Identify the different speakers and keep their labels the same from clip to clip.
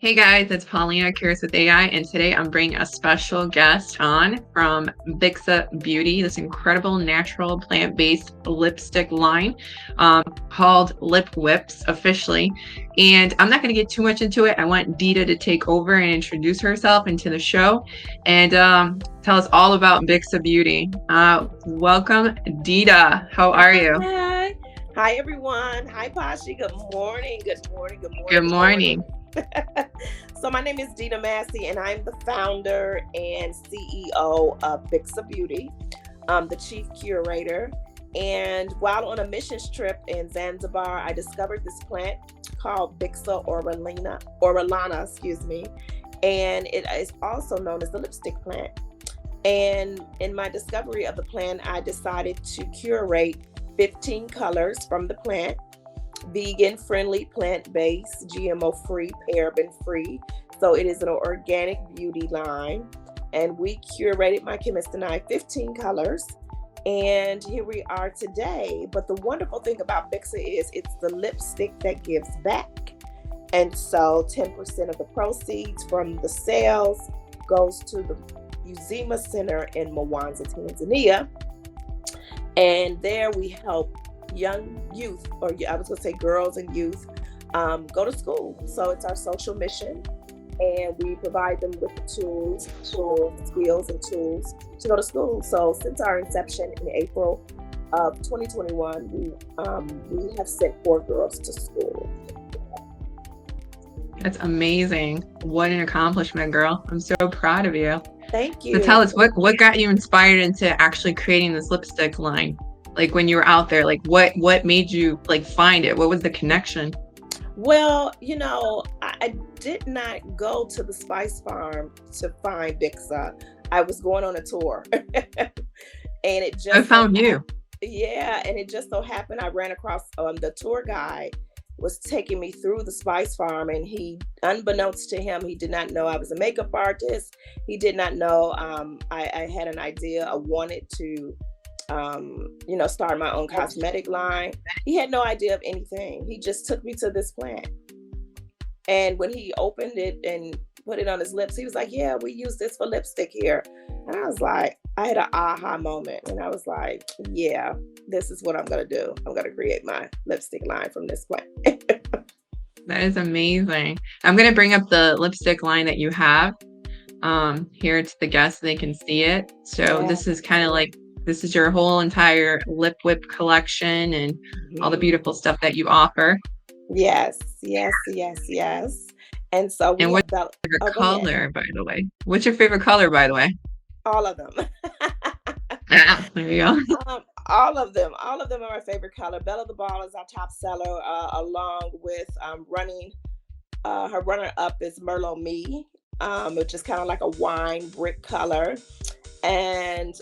Speaker 1: Hey guys, it's Paulina Curious with AI, and today I'm bringing a special guest on from Bixa Beauty, this incredible natural plant-based lipstick line called Lip Whips officially. And I'm not going to get too much into it. I want Deida to take over and introduce herself into the show and tell us all about Bixa Beauty. Welcome, Deida. How are you?
Speaker 2: Hi. Hi, everyone. Hi, Pashi. Good morning. Good morning. Good morning.
Speaker 1: Good
Speaker 2: Good morning.
Speaker 1: morning.
Speaker 2: So, my name is Deida Massie, and I'm the founder and CEO of Bixa Beauty. I'm the chief curator. And while on a missions trip in Zanzibar, I discovered this plant called Bixa Orellana, excuse me. And it is also known as the lipstick plant. And in my discovery of the plant, I decided to curate 15 colors from the plant, vegan friendly, plant based, GMO free, paraben free. So it is an organic beauty line. And we curated, my chemist and I, 15 colors. And here we are today. But the wonderful thing about Bixa is it's the lipstick that gives back. And so 10% of the proceeds from the sales goes to the Usea Center in Mwanza, Tanzania. And there we help young youth, or I was going to say girls and youth, go to school. So it's our social mission. And we provide them with the tools, skills, and tools to go to school. So since our inception in April of 2021, we have sent 4 girls to school.
Speaker 1: That's amazing. What an accomplishment, girl. I'm so proud of you.
Speaker 2: Thank
Speaker 1: So
Speaker 2: you.
Speaker 1: tell us what got you inspired into actually creating this lipstick line? Like when you were out there, like what made you like find it? What was the connection?
Speaker 2: Well, I did not go to the Spice Farm to find Bixa. I was going on a tour. And it
Speaker 1: I
Speaker 2: just so
Speaker 1: found you.
Speaker 2: yeah, and it just so happened I ran across the tour guide was taking me through the Spice Farm, and he, unbeknownst to him, he did not know I was a makeup artist. He did not know I had an idea. I wanted to start my own cosmetic line. He had no idea of anything. He just took me to this plant. And when he opened it and put it on his lips, he was like, "Yeah, we use this for lipstick here." And I was like, I had an aha moment. And I was like, yeah, this is what I'm going to do. I'm going to create my lipstick line from this plant.
Speaker 1: That is amazing. I'm gonna bring up the lipstick line that you have here to the guests so they can see it. So
Speaker 2: Yeah.
Speaker 1: this is kind of like this is your whole entire lip whip collection and all the
Speaker 2: Mhm.
Speaker 1: beautiful stuff that you offer.
Speaker 2: Yes, yes, yes, yes. And so we
Speaker 1: And
Speaker 2: have
Speaker 1: what's
Speaker 2: about,
Speaker 1: your favorite
Speaker 2: oh, go ahead.
Speaker 1: color, by the way? What's your favorite color, by the way?
Speaker 2: All of them.
Speaker 1: There you go.
Speaker 2: All of them are my favorite color. Belle of the Ball is our top seller, along with her runner up is Merlo Me, which is kind of like a wine brick color. And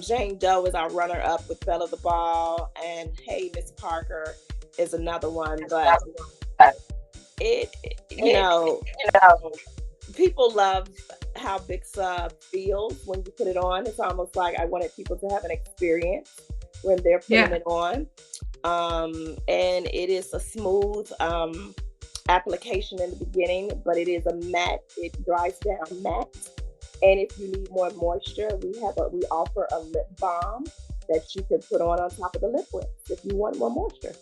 Speaker 2: Jane Doe is our runner up with Belle of the Ball. And Hey Miss Parker is another one. But it, you know, people love how Bixa feels when you put it on. It's almost like I wanted people to have an experience when they're putting
Speaker 1: Yeah.
Speaker 2: it on. And it is a smooth application in the beginning, but it is a matte. It dries down matte. And if you need more moisture, we offer a lip balm that you can put on top of the lip whips if you want more moisture.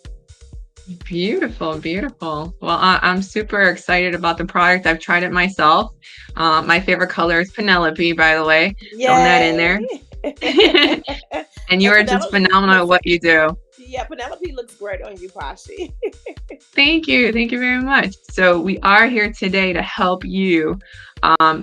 Speaker 1: Beautiful, beautiful. Well, I'm super excited about the product. I've tried it myself. My favorite color is Penelope, by the way. Throwing that in there.
Speaker 2: Yay!
Speaker 1: And you
Speaker 2: And
Speaker 1: are just phenomenal at what you do.
Speaker 2: Penelope looks great on you, Pashi.
Speaker 1: Thank you. Thank you very much. So we are here today to help you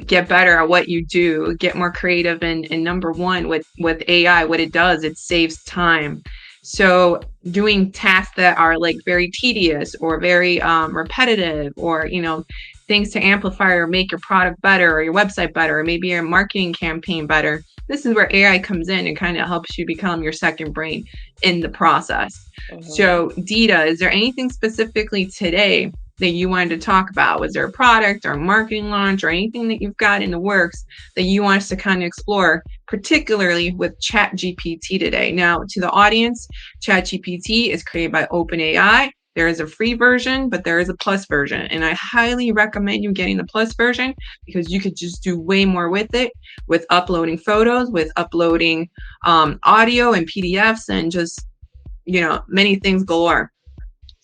Speaker 1: get better at what you do, get more creative. And number one, with AI, what it does, it saves time. So doing tasks that are like very tedious or very repetitive, or things to amplify or make your product better or your website better, or maybe your marketing campaign better. This is where AI comes in and kind of helps you become your second brain in the process.
Speaker 2: Mhm.
Speaker 1: So, Deida, is there anything specifically today that you wanted to talk about? Was there a product or a marketing launch or anything that you've got in the works that you want us to kind of explore, particularly with ChatGPT today? Now, to the audience, ChatGPT is created by OpenAI. There is a free version, but there is a plus version. And I highly recommend you getting the plus version because you could just do way more with it, with uploading photos, with uploading audio and PDFs, and just, many things galore.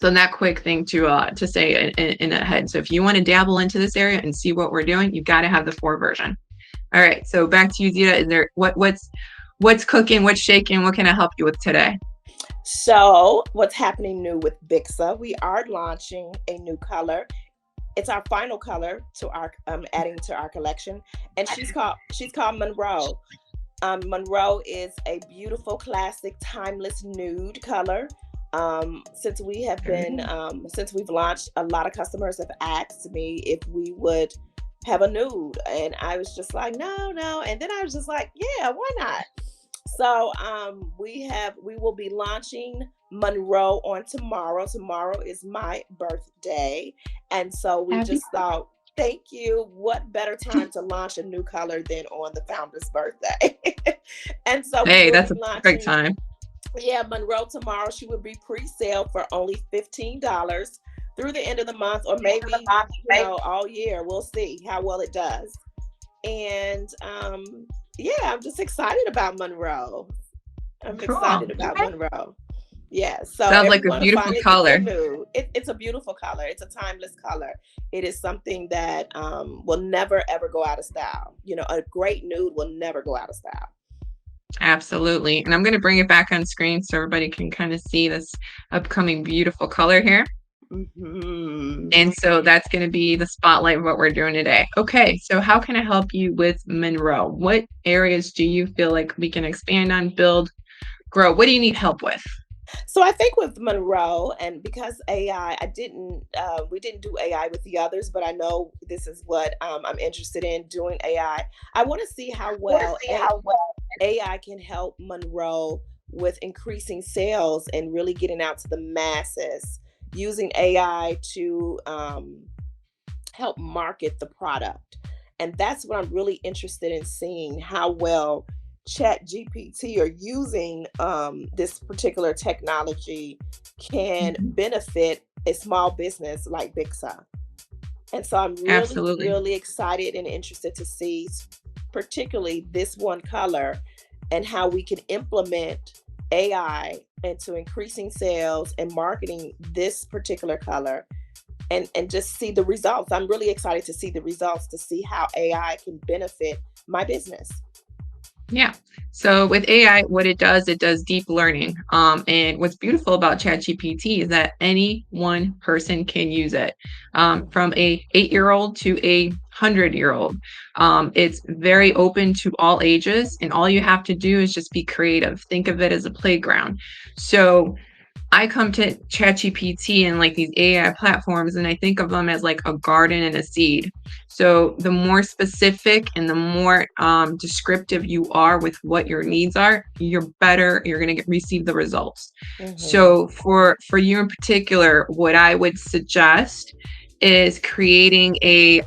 Speaker 1: So that quick thing to say in ahead. So if you want to dabble into this area and see what we're doing, you've got to have the 4 version. All right. So back to you, Deida. Is there what's cooking, what's shaking? What can I help you with today?
Speaker 2: So, what's happening new with Bixa? We are launching a new color. It's our final color to our adding to our collection, and she's called Monroe. Monroe is a beautiful, classic, timeless nude color. Since we've launched, a lot of customers have asked me if we would have a nude, and I was just like, no, and then I was just like, yeah, why not? So we will be launching Monroe on tomorrow. Tomorrow is my birthday, and so we
Speaker 1: Happy
Speaker 2: just thought, thank you. What better time to launch a new color than on the founder's birthday? And so we
Speaker 1: Hey,
Speaker 2: will
Speaker 1: that's
Speaker 2: be
Speaker 1: a perfect
Speaker 2: launching,
Speaker 1: time.
Speaker 2: yeah, Monroe tomorrow. She will be pre-sale for only $15 through the end of the month, or maybe all year. We'll see how well it does. And yeah, I'm just excited about Monroe. I'm
Speaker 1: Cool.
Speaker 2: excited about Monroe. Yeah, so
Speaker 1: Sounds like a
Speaker 2: everyone will
Speaker 1: beautiful
Speaker 2: find it. It's a
Speaker 1: color.
Speaker 2: nude. It's a beautiful color. It's a timeless color. It is something that will never ever go out of style. A great nude will never go out of style.
Speaker 1: Absolutely. And I'm going to bring it back on screen so everybody can kind of see this upcoming beautiful color here.
Speaker 2: Mm-hmm.
Speaker 1: And so that's going to be the spotlight of what we're doing today. Okay, so how can I help you with Monroe? What areas do you feel like we can expand on, build, grow? What do you need help with?
Speaker 2: So I think with Monroe, and because I didn't, we didn't do AI with the others, but I know this is what I'm interested in doing AI. I want to see how well AI can help Monroe with increasing sales and really getting out to the masses using AI to help market the product. And that's what I'm really interested in seeing how well ChatGPT or using this particular technology can
Speaker 1: Mhm.
Speaker 2: benefit a small business like Bixa. And so I'm really,
Speaker 1: Absolutely.
Speaker 2: really excited and interested to see, particularly this one color, and how we can implement AI into increasing sales and marketing this particular color, and just see the results. I'm really excited to see the results, to see how AI can benefit my business.
Speaker 1: Yeah. So with AI, what it does deep learning. And what's beautiful about ChatGPT is that any one person can use it, from a 8-year-old to a 100-year-old. It's very open to all ages, and all you have to do is just be creative. Think of it as a playground. So I come to ChatGPT and like these AI platforms, and I think of them as like a garden and a seed. So the more specific and the more descriptive you are with what your needs are, you're better. You're going to receive the results.
Speaker 2: Hmm.
Speaker 1: So for you in particular, what I would suggest is creating a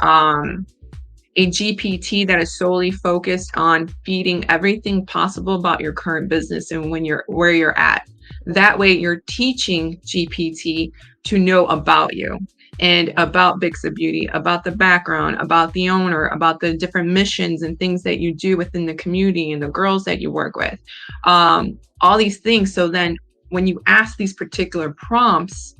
Speaker 1: GPT that is solely focused on feeding everything possible about your current business and where you're at. That way you're teaching GPT to know about you and about Bixa Beauty, about the background, about the owner, about the different missions and things that you do within the community and the girls that you work with. All these things. So then when you ask these particular prompts,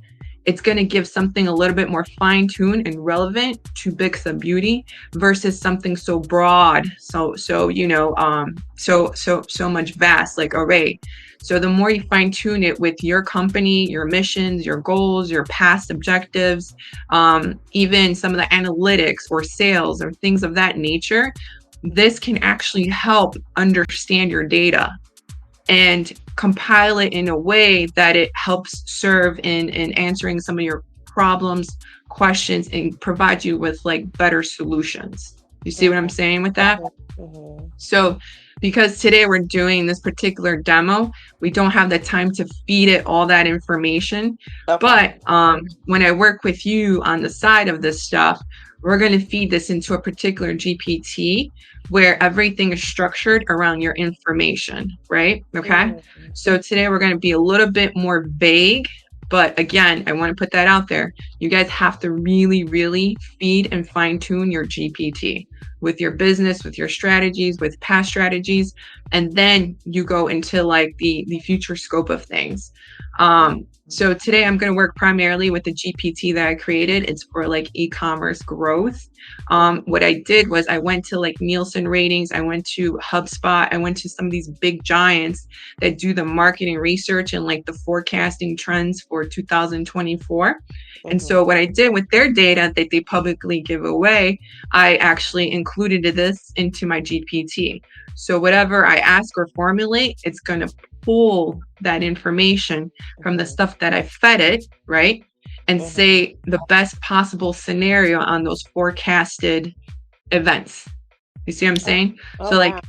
Speaker 1: it's going to give something a little bit more fine-tuned and relevant to Bixa Beauty versus something so broad, so much vast like array. So the more you fine-tune it with your company, your missions, your goals, your past objectives, even some of the analytics or sales or things of that nature, this can actually help understand your data and compile it in a way that it helps serve in answering some of your problems, questions, and provide you with like better solutions. You see what I'm
Speaker 2: Hmm.
Speaker 1: saying with that?
Speaker 2: Hmm.
Speaker 1: So because today we're doing this particular demo, we don't have the time to feed it all that information.
Speaker 2: Okay.
Speaker 1: But when I work with you on the side of this stuff, we're going to feed this into a particular GPT where everything is structured around your information, right? Okay.
Speaker 2: Hmm.
Speaker 1: So today we're going to be a little bit more vague, But again, I want to put that out there. You guys have to really, really feed and fine tune your GPT with your business, with your strategies, with past strategies. And then you go into like the future scope of things. So today I'm going to work primarily with the GPT that I created. It's for like e-commerce growth. What I did was I went to like Nielsen ratings. I went to HubSpot. I went to some of these big giants that do the marketing research and like the forecasting trends for 2024. And so what I did with their data that they publicly give away, I actually included this into my GPT. So whatever I ask or formulate, it's going to pull that information from the stuff that I fed it, right? And say the best possible scenario on those forecasted events. You see what I'm saying? So like,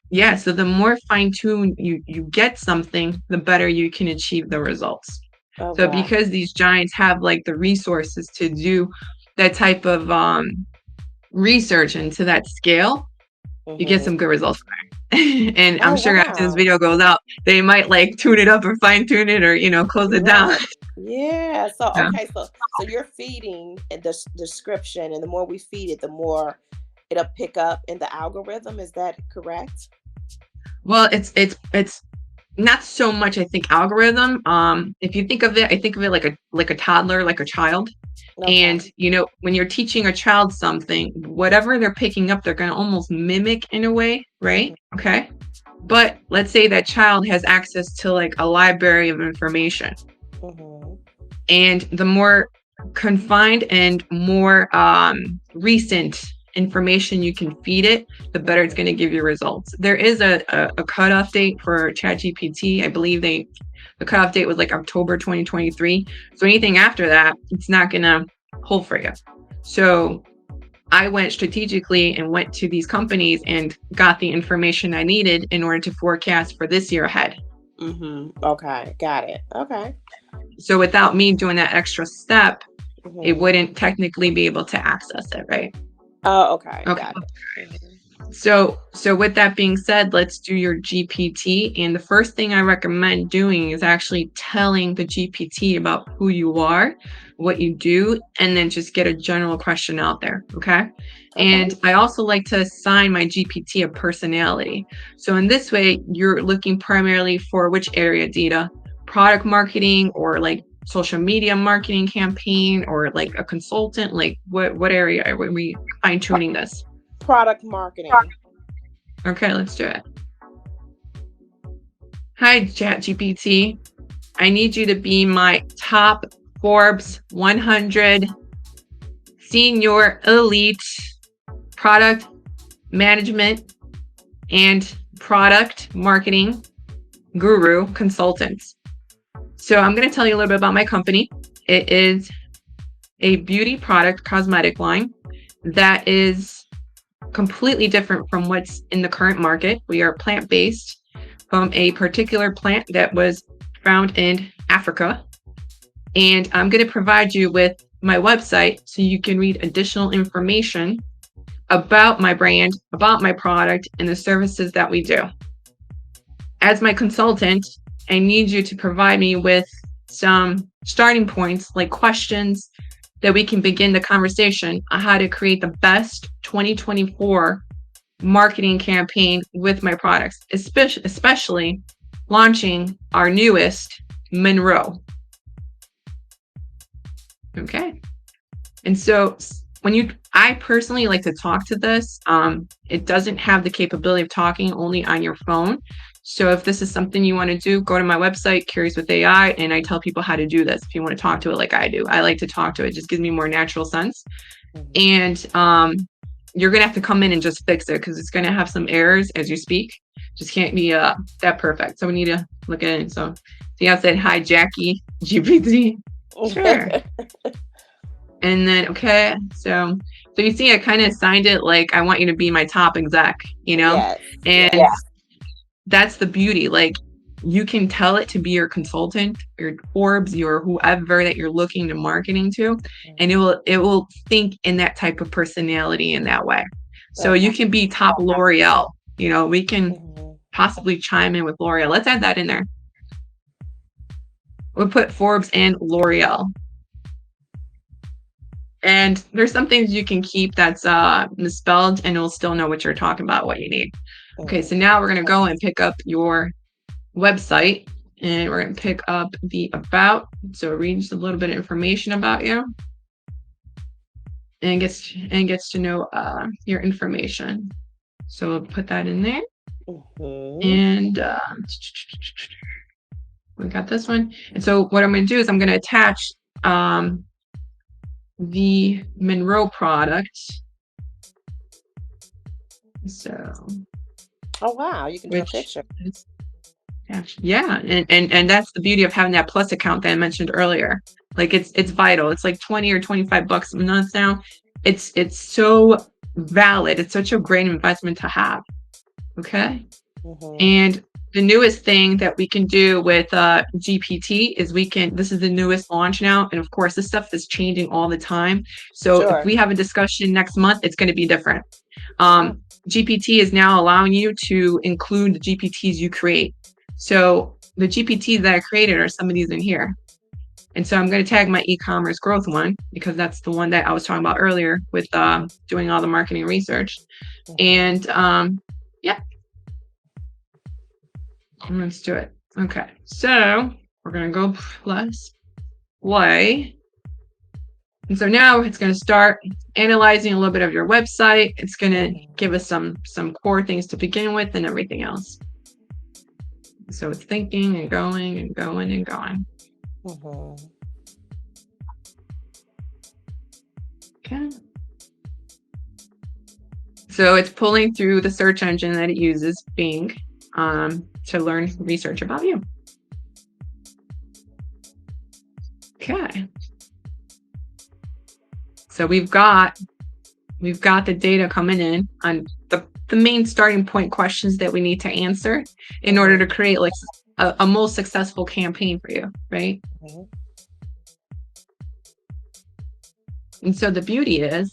Speaker 1: yeah, so the more fine-tuned you get something, the better you can achieve the results. So because these giants have like the resources to do that type of research into that scale, you get some good results from it. And I'm sure after this video goes out, they might like tune it up or fine tune it or, you know, close it down.
Speaker 2: Yeah. So, okay. So you're feeding the description, and the more we feed it, the more it'll pick up in the algorithm. Is that correct?
Speaker 1: Well, it's not so much, I think, algorithm. If you think of it, I think of it like a toddler, like a child. And, you know, when you're teaching a child something, whatever they're picking up, they're going to almost mimic in a way, right? Okay. But let's say that child has access to like a library of information. And the more confined and more recent information you can feed it, the better it's going to give you results. There is a cutoff date for ChatGPT. I believe the cutoff date was like October 2023. So anything after that, it's not going to hold for you. So I went strategically and went to these companies and got the information I needed in order to forecast for this year ahead.
Speaker 2: Okay, got it. Okay.
Speaker 1: So without me doing that extra step, it wouldn't technically be able to access it, right?
Speaker 2: Oh, okay. Got it.
Speaker 1: So with that being said, let's do your GPT. And the first thing I recommend doing is actually telling the GPT about who you are, what you do, and then just get a general question out there. Okay. And I also like to assign my GPT a personality. So in this way, you're looking primarily for which area, Deida? Product marketing or like social media marketing campaign or like a consultant? Like what area are we fine tuning this?
Speaker 2: Product marketing.
Speaker 1: Okay, let's do it. Hi, ChatGPT. I need you to be my top Forbes 100 senior elite product management and product marketing guru consultants. So I'm going to tell you a little bit about my company. It is a beauty product cosmetic line that is completely different from what's in the current market. We are plant-based from a particular plant that was found in Africa. And I'm going to provide you with my website so you can read additional information about my brand, about my product, and the services that we do. As my consultant, I need you to provide me with some starting points, like questions that we can begin the conversation on how to create the best 2024 marketing campaign with my products, especially launching our newest, Monroe. Okay. And so I personally like to talk to this. It doesn't have the capability of talking only on your phone. So if this is something you want to do, go to my website, Curious with AI, and I tell people how to do this. If you want to talk to it like I do, I like to talk to it. It just gives me more natural sense. And you're going to have to come in and just fix it because it's going to have some errors as you speak. Just can't be that perfect. So we need to look at it. So see, I said, hi, Jackie GPT. Sure. And then, okay, so you see, I kind of assigned it like I want you to be my top exec, you know?
Speaker 2: Yes.
Speaker 1: And that's the beauty. Like you can tell it to be your consultant, your Forbes, your whoever that you're looking to marketing to, and it will think in that type of personality in that way. So you can be top L'Oreal. You know, we can possibly chime in with L'Oreal. Let's add that in there. We'll put Forbes and L'Oreal. And there's some things you can keep that's misspelled, and it'll still know what you're talking about, what you need. Okay, so now we're going to go and pick up your website, and we're going to pick up the about. So it reads a little bit of information about you and gets to know your information. So we'll put that in there. And we got this one. And so what I'm going to do is I'm going to attach the Monroe product. So,
Speaker 2: oh wow, you can do a picture.
Speaker 1: Yeah, and that's the beauty of having that Plus account that I mentioned earlier. Like it's vital. It's like $20 or $25 a month now. It's so valid. It's such a great investment to have. Okay. And the newest thing that we can do with GPT is this is the newest launch now. And of course, this stuff is changing all the time. So if we have a discussion next month, it's going to be different. GPT is now allowing you to include the GPTs you create. So the GPTs that I created are some of these in here. And so I'm going to tag my e-commerce growth one because that's the one that I was talking about earlier with doing all the marketing research. And yeah. Let's do it. Okay, so we're going to go plus play. And so now it's going to start analyzing a little bit of your website. It's going to give us some core things to begin with and everything else. So it's thinking and going and going and going. Okay. So it's pulling through the search engine that it uses, Bing, to learn research about you. Okay. So we've got the data coming in on the main starting point questions that we need to answer in order to create like a most successful campaign for you, right? And so the beauty is,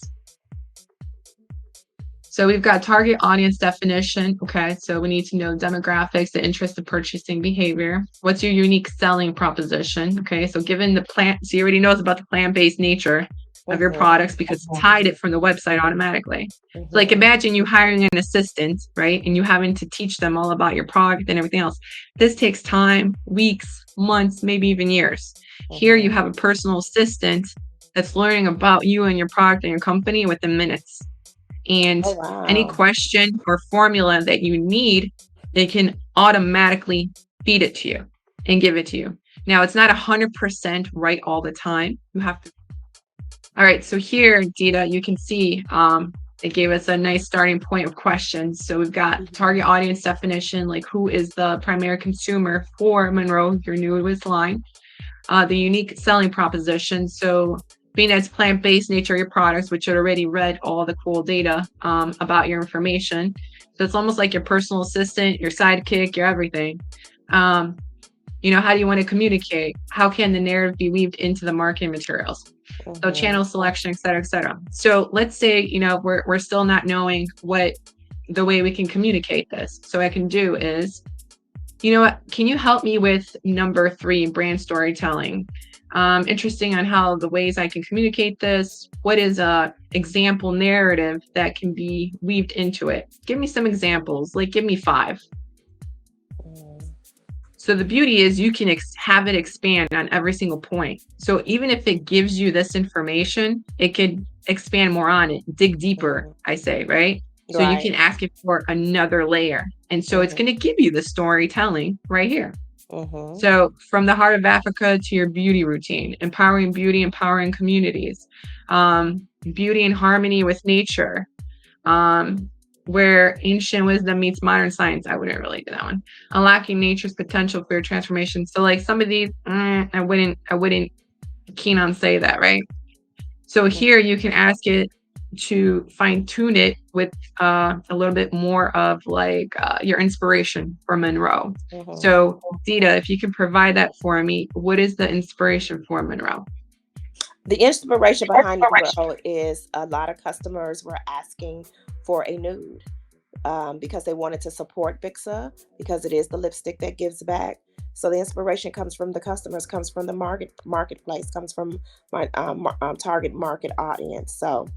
Speaker 1: so we've got target audience definition. Okay, so we need to know demographics, the interest of purchasing behavior. What's your unique selling proposition? Okay, so given the plant, so you already knows about the plant-based nature of your products because it's tied it from the website automatically. So like imagine you hiring an assistant, right? And you having to teach them all about your product and everything else. This takes time, weeks, months, maybe even years. Here you have a personal assistant that's learning about you and your product and your company within minutes. And any question or formula that you need, they can automatically feed it to you and give it to you. Now, it's not 100% right all the time. You have to. All right, so here, Deida, you can see it gave us a nice starting point of questions. So we've got target audience definition, like who is the primary consumer for Monroe, your newest line. The unique selling proposition. So being as plant-based nature of your products, which had already read all the cool data about your information. So it's almost like your personal assistant, your sidekick, your everything. You know, how do you want to communicate? How can the narrative be weaved into the marketing materials? So channel selection, et cetera, et cetera. So let's say, you know, we're still not knowing what the way we can communicate this. So what I can do is, you know what, can you help me with number 3, brand storytelling? Interesting on how the ways I can communicate this. What is a example narrative that can be weaved into it? Give me some examples, like give me 5. So the beauty is you can have it expand on every single point. So even if it gives you this information, it could expand more on it, dig deeper, I say, right? So you can ask it for another layer. And so it's going to give you the storytelling right here. So from the heart of Africa to your beauty routine, empowering beauty, empowering communities, beauty in harmony with nature, where ancient wisdom meets modern science. I wouldn't really do that one. Unlocking nature's potential for your transformation. So like some of these, I wouldn't keen on say that, right? So here you can ask it to fine tune it with a little bit more of like your inspiration for Monroe. So Deida, if you can provide that for me, what is the inspiration for Monroe?
Speaker 2: The inspiration behind Monroe is a lot of customers were asking for a nude because they wanted to support Bixa because it is the lipstick that gives back. So the inspiration comes from the customers, comes from the marketplace, comes from my target market audience. So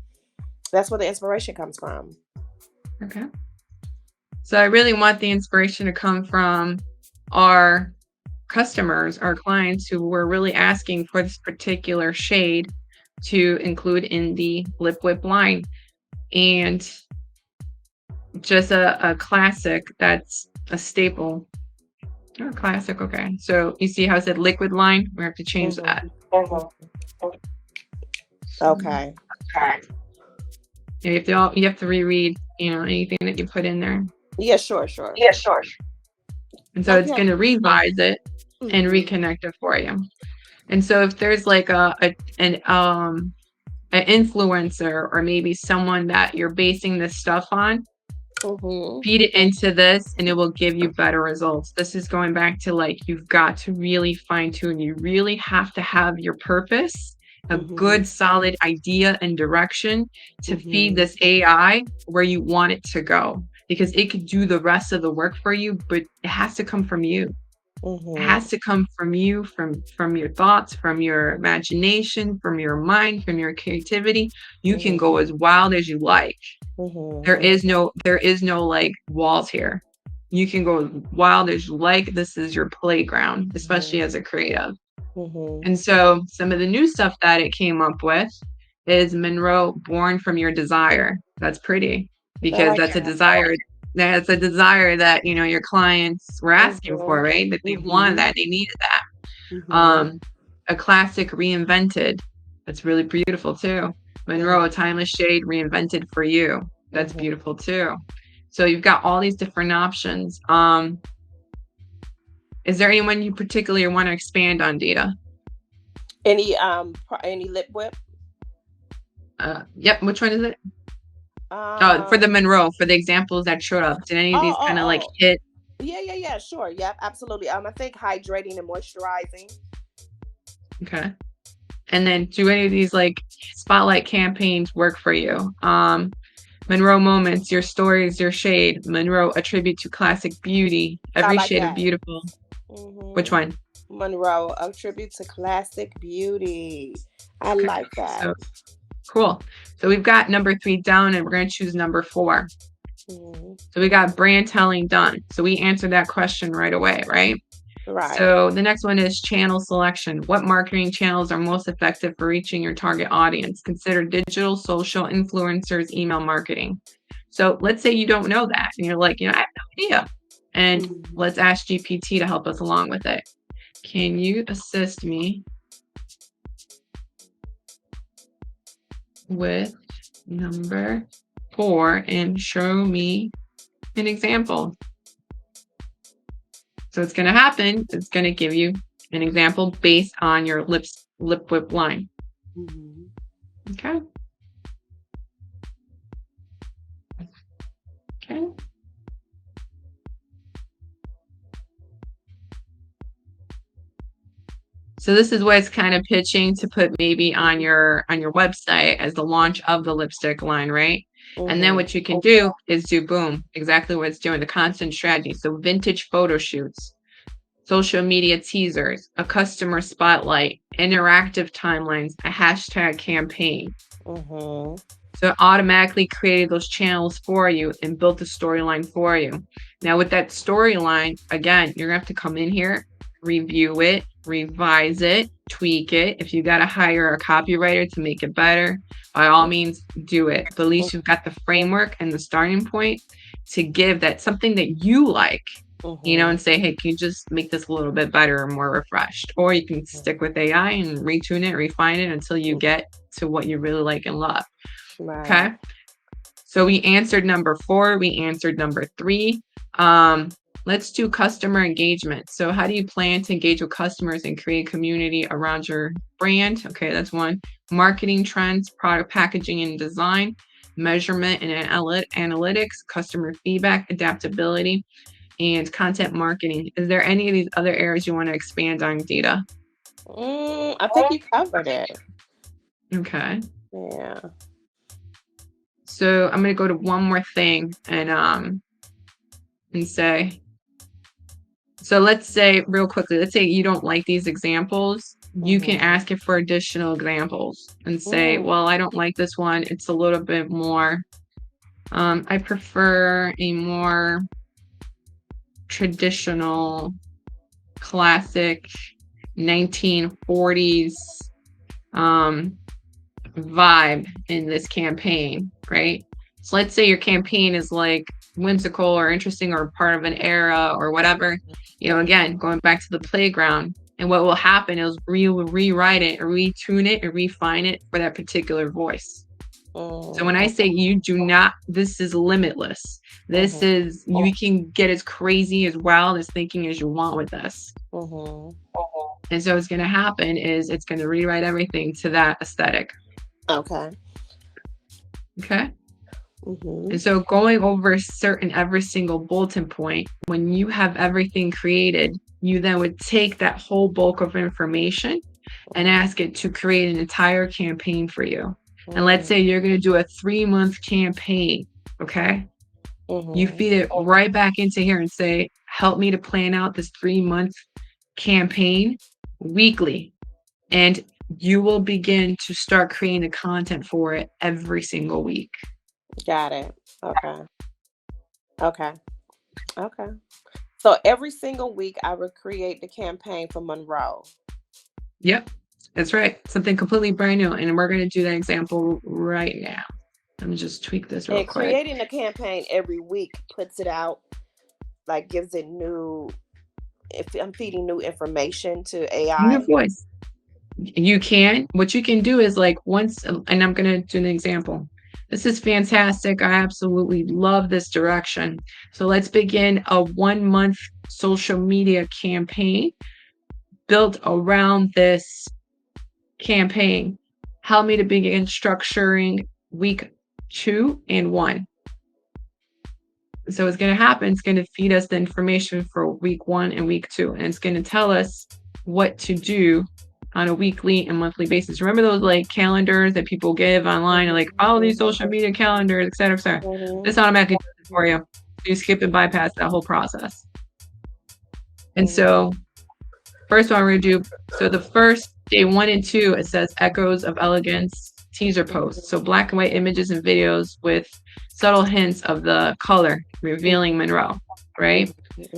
Speaker 2: that's where the inspiration comes from.
Speaker 1: Okay. So I really want the inspiration to come from our customers, our clients who were really asking for this particular shade to include in the lip whip line. And just a classic that's a staple. Oh, classic. Okay. So you see how it said liquid line? We have to change that.
Speaker 2: Okay.
Speaker 1: You have to reread, anything that you put in there.
Speaker 2: Yeah, sure.
Speaker 1: And so it's going to revise it and reconnect it for you. And so if there's like an influencer or maybe someone that you're basing this stuff on, feed it into this and it will give you better results. This is going back to like, you've got to really fine tune. You really have to have your purpose, a good solid idea and direction to feed this AI where you want it to go, because it could do the rest of the work for you, but it has to come from you. It has to come from you, from your thoughts, from your imagination, from your mind, from your creativity. You can go as wild as you like. There is no like walls here. You can go as wild as you like. This is your playground, especially as a creative. And so some of the new stuff that it came up with is Monroe, born from your desire. That's pretty, because that's a desire. That's a desire that, your clients were asking for, right? That they wanted that, they needed that. A classic, reinvented. That's really beautiful too. Monroe, a timeless shade reinvented for you. That's beautiful too. So you've got all these different options. Is there anyone you particularly want to expand on, Deida?
Speaker 2: Any lip whip?
Speaker 1: Yep. Which one is it? For the Monroe, for the examples that showed up, did any of these kind of like hit?
Speaker 2: Yeah. Sure. Yep. Absolutely. I think hydrating and moisturizing.
Speaker 1: Okay. And then do any of these like spotlight campaigns work for you? Monroe moments, your stories, your shade. Monroe, a tribute to classic beauty. Every shade of beautiful. Which one?
Speaker 2: Monroe, a tribute to classic beauty. I like that.
Speaker 1: So, cool. So we've got number 3 down, and we're going to choose number 4. So we got brand telling done. So we answered that question right away, right?
Speaker 2: Right.
Speaker 1: So the next one is channel selection. What marketing channels are most effective for reaching your target audience? Consider digital, social, influencers, email marketing. So let's say you don't know that and you're like, I have no idea. And let's ask GPT to help us along with it. Can you assist me with number 4 and show me an example? So it's going to happen. It's going to give you an example based on your lip whip line. Okay. So this is what it's kind of pitching to put maybe on your website as the launch of the lipstick line, right? And then what you can do is do boom, exactly what it's doing, the content strategy. So vintage photo shoots, social media teasers, a customer spotlight, interactive timelines, a hashtag campaign. So it automatically created those channels for you and built the storyline for you. Now with that storyline, again, you're gonna have to come in here, review it, revise it, tweak it. If you got to hire a copywriter to make it better, by all means do it. But at least you've got the framework and the starting point to give that something that you like, and say, hey, can you just make this a little bit better or more refreshed? Or you can stick with AI and retune it, refine it until you get to what you really like and love.
Speaker 2: Right.
Speaker 1: Okay. So we answered number 4. We answered number 3. Let's do customer engagement. So how do you plan to engage with customers and create community around your brand? Okay, that's 1. Marketing trends, product packaging and design, measurement and analytics, customer feedback, adaptability, and content marketing. Is there any of these other areas you want to expand on, Deida?
Speaker 2: I think you covered it.
Speaker 1: Okay.
Speaker 2: Yeah.
Speaker 1: So I'm going to go to one more thing and say, So let's say real quickly, let's say you don't like these examples. You can
Speaker 2: Mm-hmm.
Speaker 1: ask it for additional examples and say,
Speaker 2: Mm.
Speaker 1: well, I don't like this one. It's a little bit more, I prefer a more traditional, classic 1940s um, vibe in this campaign, right? So let's say your campaign is like whimsical or interesting or part of an era or whatever. Again, going back to the playground. And what will happen is we will rewrite it or retune it or refine it for that particular voice. So when I say you do not, this is limitless. This is, you can get as crazy, as wild as thinking as you want with this. And so what's going to happen is it's going to rewrite everything to that aesthetic.
Speaker 2: Okay.
Speaker 1: Okay. And so going over every single bulletin point, when you have everything created, you then would take that whole bulk of information and ask it to create an entire campaign for you. And let's say you're going to do a 3-month campaign. Okay. You feed it right back into here and say, help me to plan out this 3-month campaign weekly. And you will begin to start creating the content for it every single week.
Speaker 2: Got it. Okay. Okay. Okay. So every single week I would create the campaign for Monroe.
Speaker 1: Yep. That's right. Something completely brand new. And we're going to do that example right now. Let me just tweak this real
Speaker 2: And
Speaker 1: quick.
Speaker 2: creating a campaign every week puts it out, like gives it if I'm feeding new information to AI.
Speaker 1: New voice. You can. What you can do is like once, and I'm going to do an example. This is fantastic. I absolutely love this direction. So let's begin a 1-month social media campaign built around this campaign. Help me to begin structuring week 2 and 1. So what's going to happen, it's going to feed us the information for week 1 and week 2. And it's going to tell us what to do on a weekly and monthly basis. Remember those like calendars that people give online, like follow these social media calendars, et cetera, et cetera. This automatically does it for you. You skip and bypass that whole process. And so first one we're going to do, so the first day 1 and 2, it says Echoes of Elegance teaser posts. So black and white images and videos with subtle hints of the color revealing Monroe, right?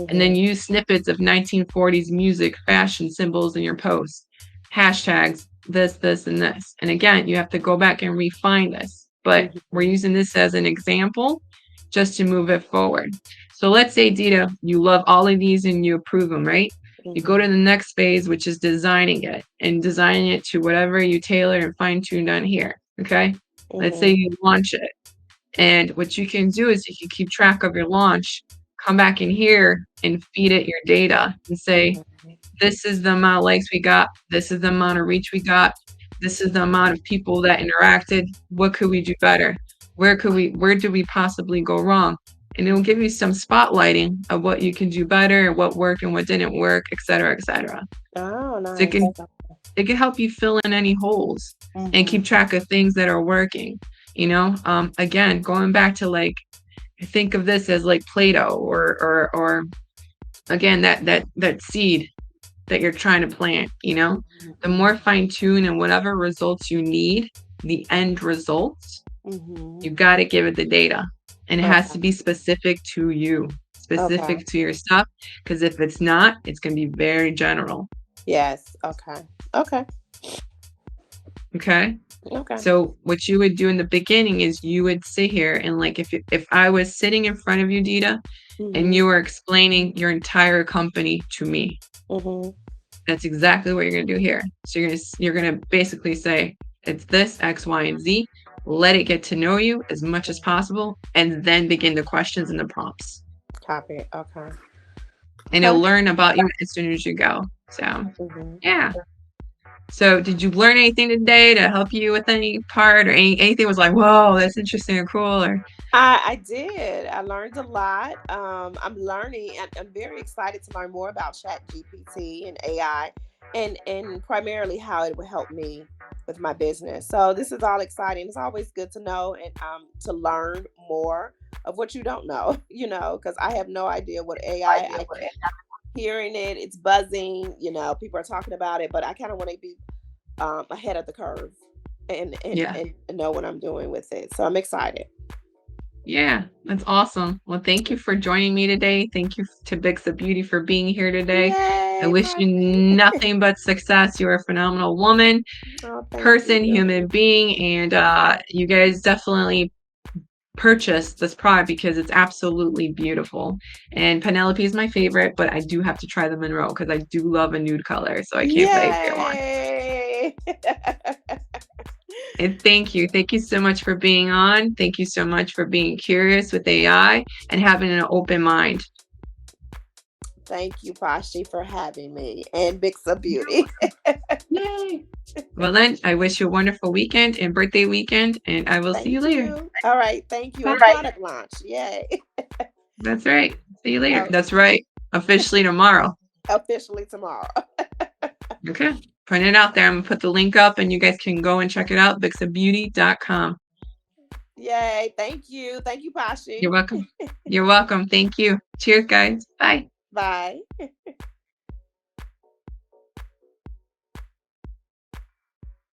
Speaker 1: And then use snippets of 1940s music, fashion symbols in your posts. Hashtags, this, and this. And again, you have to go back and refine this. But we're using this as an example just to move it forward. So let's say, Deida, you love all of these and you approve them, right? You go to the next phase, which is designing it and designing it to whatever you tailor and fine tune on here. Okay. Let's say you launch it. And what you can do is you can keep track of your launch, come back in here and feed it your data and say, this is the amount of likes we got. This is the amount of reach we got. This is the amount of people that interacted. What could we do better? Where do we possibly go wrong? And it will give you some spotlighting of what you can do better, what worked and what didn't work, et cetera, et cetera.
Speaker 2: Oh, nice.
Speaker 1: So it can help you fill in any holes and keep track of things that are working. Again, going back to like, think of this as like Play-Doh or again, that seed that you're trying to plant, the more fine tuned and whatever results you need, the end results, you got to give it the data. And it has to be specific to you, specific to your stuff. Because if it's not, it's going to be very general.
Speaker 2: Yes. Okay. Okay.
Speaker 1: Okay.
Speaker 2: Okay.
Speaker 1: So what you would do in the beginning is you would sit here and like if I was sitting in front of you, Deida, and you were explaining your entire company to me, that's exactly what you're going to do here. So you're going to basically say, it's this X, Y, and Z. Let it get to know you as much as possible, and then begin the questions and the prompts.
Speaker 2: Copy. Okay.
Speaker 1: And it'll learn about you as soon as you go. So, yeah. So, did you learn anything today to help you with any part, or anything was like, whoa, that's interesting or cool? Or
Speaker 2: I did. I learned a lot. I'm learning, and I'm very excited to learn more about ChatGPT and AI, and primarily how it will help me with my business. So this is all exciting. It's always good to know and to learn more of what you don't know. Because I have no idea what AI. hearing it. It's buzzing. People are talking about it, but I kind of want to be ahead of the curve and, and
Speaker 1: Yeah.
Speaker 2: and know what I'm doing with it. So I'm excited.
Speaker 1: Yeah, that's awesome. Well, thank you for joining me today. Thank you to Bixa Beauty for being here today. I
Speaker 2: Yay,
Speaker 1: wish you
Speaker 2: Poppy.
Speaker 1: nothing but success. You're a phenomenal woman,
Speaker 2: Oh, thank
Speaker 1: person,
Speaker 2: you.
Speaker 1: human being, and you guys definitely purchase this product because it's absolutely beautiful. And Penelope is my favorite, but I do have to try the Monroe because I do love a nude color, so I can't wait to get one.
Speaker 2: Yay.
Speaker 1: And thank you. Thank you so much for being on. Thank you so much for being curious with AI and having an open mind.
Speaker 2: Thank you, Pashi, for having me and Bixa
Speaker 1: You're
Speaker 2: Beauty.
Speaker 1: Yay. Well, then, I wish you a wonderful weekend and birthday weekend, and I will see you
Speaker 2: Thank
Speaker 1: later.
Speaker 2: you. All right. Thank you.
Speaker 1: Bye.
Speaker 2: And product launch. Yay.
Speaker 1: That's right. See you later.
Speaker 2: Oh,
Speaker 1: That's right. Officially tomorrow.
Speaker 2: officially tomorrow.
Speaker 1: Okay. Put it out there. I'm going to put the link up, and you guys can go and check it out, bixabeauty.com.
Speaker 2: Yay. Thank you. Thank you,
Speaker 1: You're
Speaker 2: Pashi.
Speaker 1: welcome. You're welcome. Thank you. Cheers, guys. Bye.
Speaker 2: Bye.